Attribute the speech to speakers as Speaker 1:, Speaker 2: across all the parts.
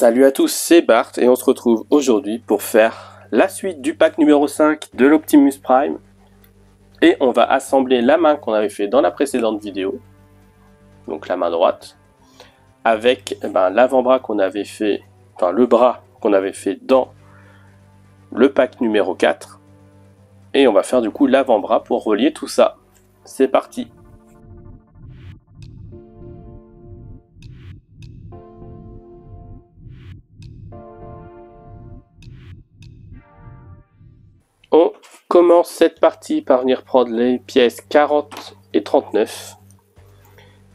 Speaker 1: Salut à tous, c'est Bart et on se retrouve aujourd'hui pour faire la suite du pack numéro 5 de l'Optimus Prime. Et on va assembler la main qu'on avait fait dans la précédente vidéo, donc la main droite, avec l'avant-bras qu'on avait fait, enfin le bras qu'on avait fait dans le pack numéro 4. Et on va faire du coup l'avant-bras pour relier tout ça. C'est parti! On commence cette partie par venir prendre les pièces 40 et 39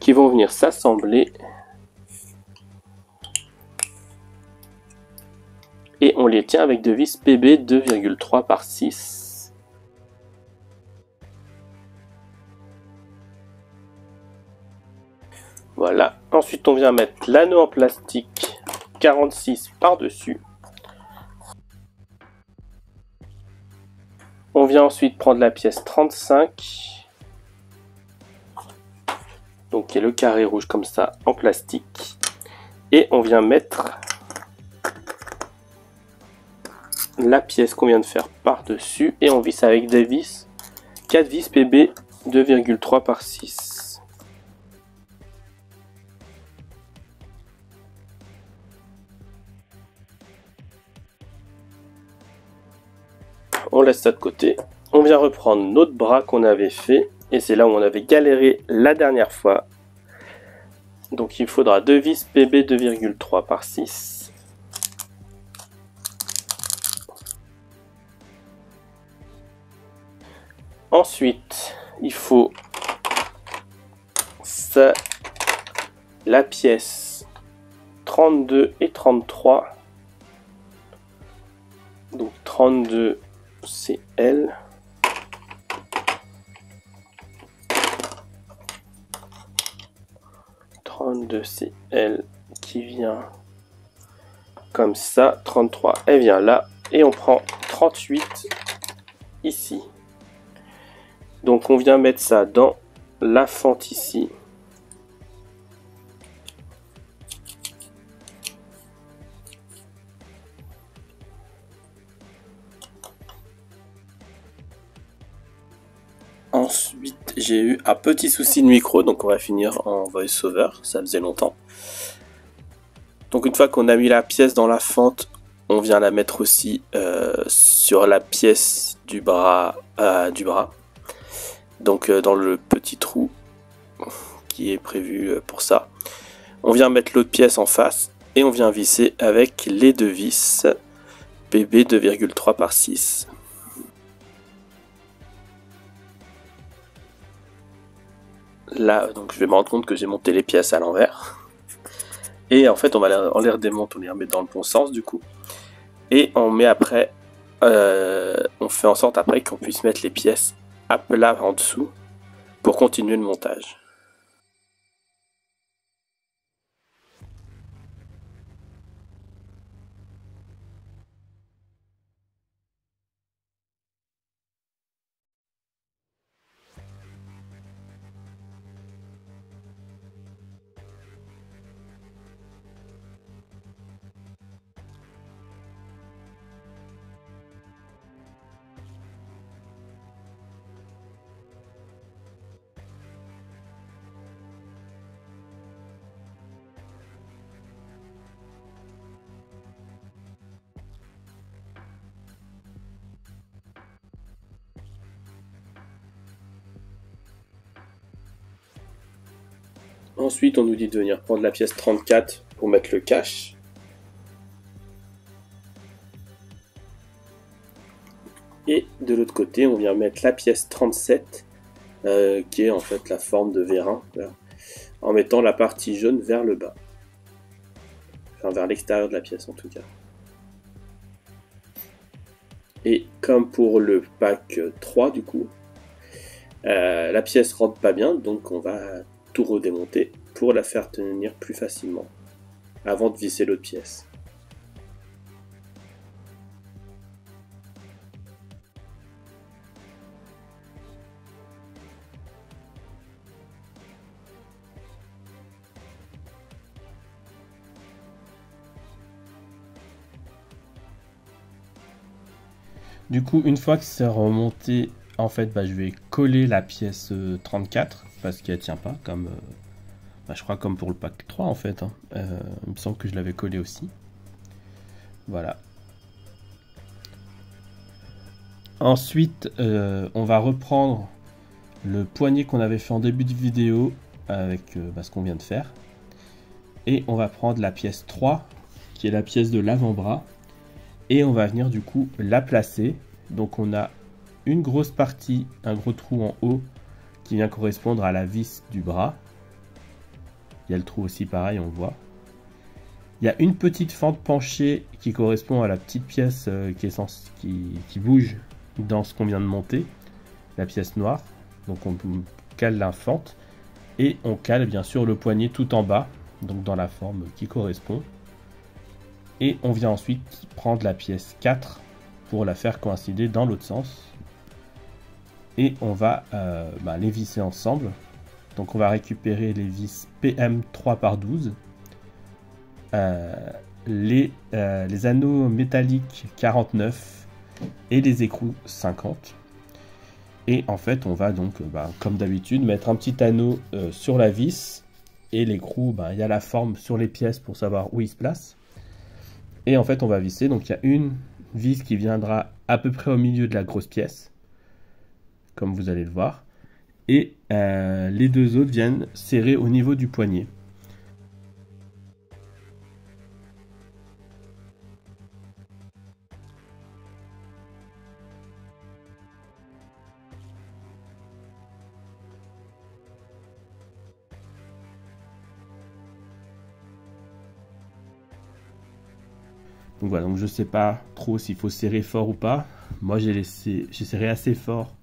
Speaker 1: qui vont venir s'assembler et on les tient avec deux vis PB 2,3 par 6. Voilà, ensuite on vient mettre l'anneau en plastique 46 par dessus. On vient ensuite prendre la pièce 35, donc qui est le carré rouge comme ça en plastique, et on vient mettre la pièce qu'on vient de faire par dessus et on visse avec des vis 4 vis PB 2,3 par 6. On laisse ça de côté. On vient reprendre notre bras qu'on avait fait et c'est là où on avait galéré la dernière fois. Donc il faudra 2 vis PB 2,3 par 6. Ensuite, il faut ça, la pièce 32 et 33. Donc 32 c'est L. C'est L qui vient comme ça. 33 elle vient là et on prend 38 ici. Donc on vient mettre ça dans la fente ici. Ensuite, j'ai eu un petit souci de micro, donc on va finir en voice-over, ça faisait longtemps. Donc une fois qu'on a mis la pièce dans la fente, on vient la mettre aussi sur la pièce du bras, donc dans le petit trou qui est prévu pour ça. On vient mettre l'autre pièce en face et on vient visser avec les deux vis PB 2,3 par 6. Là, donc je vais me rendre compte que j'ai monté les pièces à l'envers. Et en fait, on les redémonte, on les remet dans le bon sens du coup. Et on met après, on fait en sorte après qu'on puisse mettre les pièces à plat en dessous pour continuer le montage. Ensuite, on nous dit de venir prendre la pièce 34 pour mettre le cache. Et de l'autre côté, on vient mettre la pièce 37, qui est en fait la forme de vérin, en mettant la partie jaune vers le bas. Enfin, vers l'extérieur de la pièce en tout cas. Et comme pour le pack 3 du coup, la pièce rentre pas bien, donc on va tout redémonter pour la faire tenir plus facilement avant de visser l'autre pièce. Du coup, une fois que c'est remonté, en fait, je vais coller la pièce 34 parce qu'elle tient pas, comme je crois comme pour le pack 3 en fait. Hein. Il me semble que je l'avais collé aussi. Voilà. Ensuite, on va reprendre le poignet qu'on avait fait en début de vidéo avec ce qu'on vient de faire. Et on va prendre la pièce 3, qui est la pièce de l'avant-bras. Et on va venir du coup la placer. Donc on a une grosse partie, un gros trou en haut qui vient correspondre à la vis du bras. Il y a le trou aussi pareil, on le voit. Il y a une petite fente penchée qui correspond à la petite pièce qui bouge dans ce qu'on vient de monter, la pièce noire. Donc on cale la fente et on cale bien sûr le poignet tout en bas, donc dans la forme qui correspond. Et on vient ensuite prendre la pièce 4 pour la faire coïncider dans l'autre sens. Et on va les visser ensemble. Donc on va récupérer les vis PM 3x12. Les anneaux métalliques 49 et les écrous 50. Et en fait, on va donc, comme d'habitude, mettre un petit anneau sur la vis. Et l'écrou, il y a la forme sur les pièces pour savoir où il se place. Et en fait, on va visser. Donc, il y a une vis qui viendra à peu près au milieu de la grosse pièce, comme vous allez le voir. Et les deux autres viennent serrer au niveau du poignet. Donc voilà, donc je sais pas trop s'il faut serrer fort ou pas. Moi j'ai serré assez fort,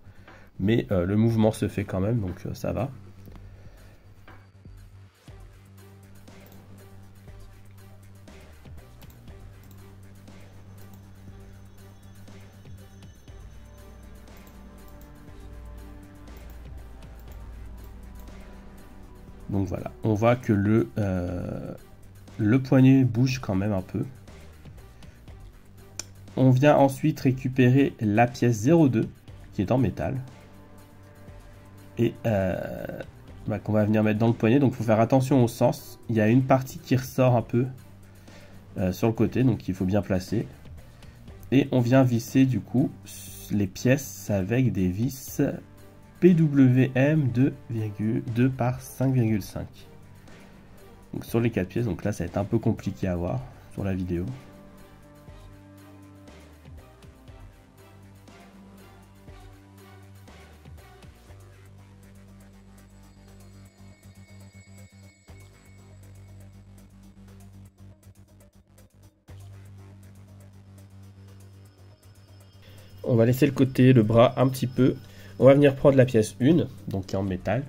Speaker 1: mais le mouvement se fait quand même, donc ça va. Donc voilà, on voit que le poignet bouge quand même un peu. On vient ensuite récupérer la pièce 02 qui est en métal et qu'on va venir mettre dans le poignet. Donc il faut faire attention au sens. Il y a une partie qui ressort un peu sur le côté, donc il faut bien placer. Et on vient visser du coup les pièces avec des vis PWM 2,2 par 5,5. Donc sur les 4 pièces, donc là ça va être un peu compliqué à voir sur la vidéo. On va laisser le côté, le bras un petit peu. On va venir prendre la pièce 1, donc qui est en métal.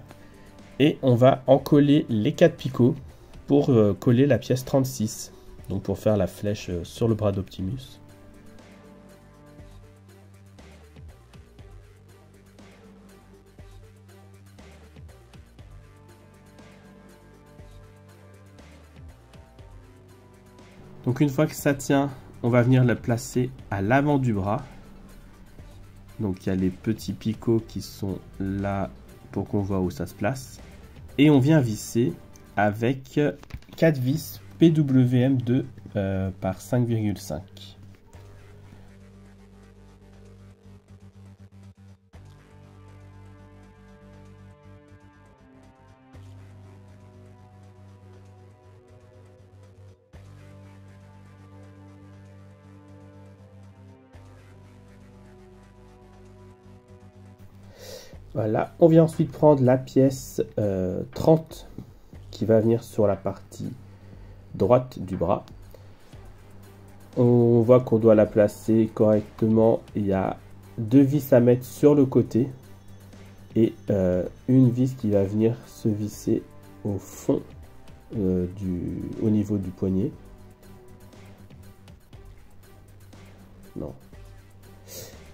Speaker 1: Et on va en coller les 4 picots pour coller la pièce 36. Donc pour faire la flèche sur le bras d'Optimus. Donc une fois que ça tient, on va venir le placer à l'avant du bras. Donc il y a les petits picots qui sont là pour qu'on voit où ça se place. Et on vient visser avec 4 vis PWM2 par 5,5. Voilà, on vient ensuite prendre la pièce 30 qui va venir sur la partie droite du bras. On voit qu'on doit la placer correctement. Il y a 2 vis à mettre sur le côté et une vis qui va venir se visser au fond au niveau du poignet. Non,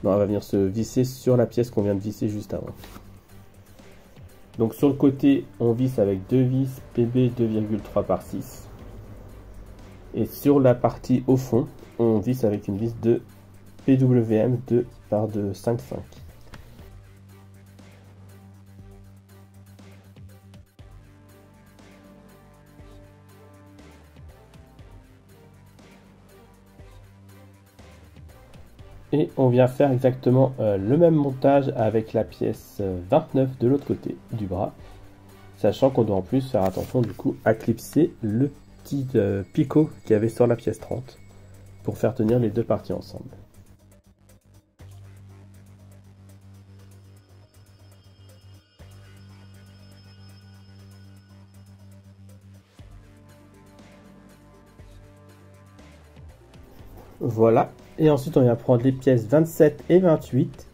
Speaker 1: elle va venir se visser sur la pièce qu'on vient de visser juste avant. Donc sur le côté, on visse avec 2 vis PB 2,3 par 6. Et sur la partie au fond, on visse avec une vis de PWM de par de 5,5. Et on vient faire exactement le même montage avec la pièce 29 de l'autre côté du bras, sachant qu'on doit en plus faire attention du coup à clipser le petit picot qu'il y avait sur la pièce 30 pour faire tenir les deux parties ensemble. Voilà, et ensuite on vient prendre les pièces 27 et 28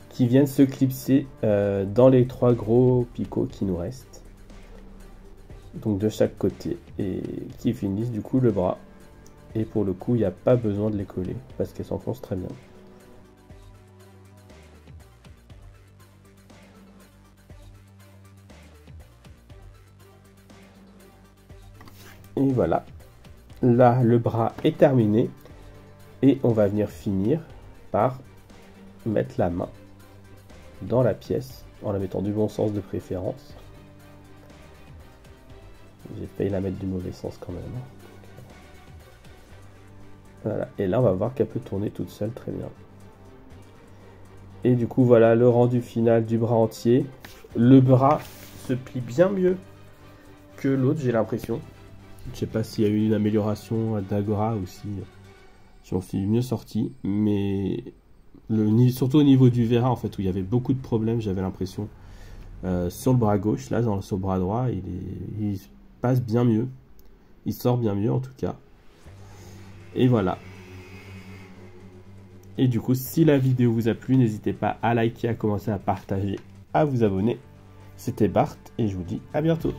Speaker 1: qui viennent se clipser dans les trois gros picots qui nous restent, donc de chaque côté, et qui finissent du coup le bras. Et pour le coup il n'y a pas besoin de les coller parce qu'elles s'enfoncent très bien. Et voilà, là le bras est terminé. Et on va venir finir par mettre la main dans la pièce, en la mettant du bon sens de préférence. J'ai failli la mettre du mauvais sens quand même. Voilà, et là on va voir qu'elle peut tourner toute seule très bien. Et du coup voilà le rendu final du bras entier. Le bras se plie bien mieux que l'autre, j'ai l'impression. Je sais pas s'il y a eu une amélioration d'Agora ou si... j'en suis mieux sorti, mais surtout au niveau du Vera en fait, où il y avait beaucoup de problèmes, j'avais l'impression. Sur le bras gauche, là sur le bras droit, il passe bien mieux, il sort bien mieux en tout cas. Et voilà. Et du coup, si la vidéo vous a plu, n'hésitez pas à liker, à commencer, à partager, à vous abonner. C'était Bart et je vous dis à bientôt.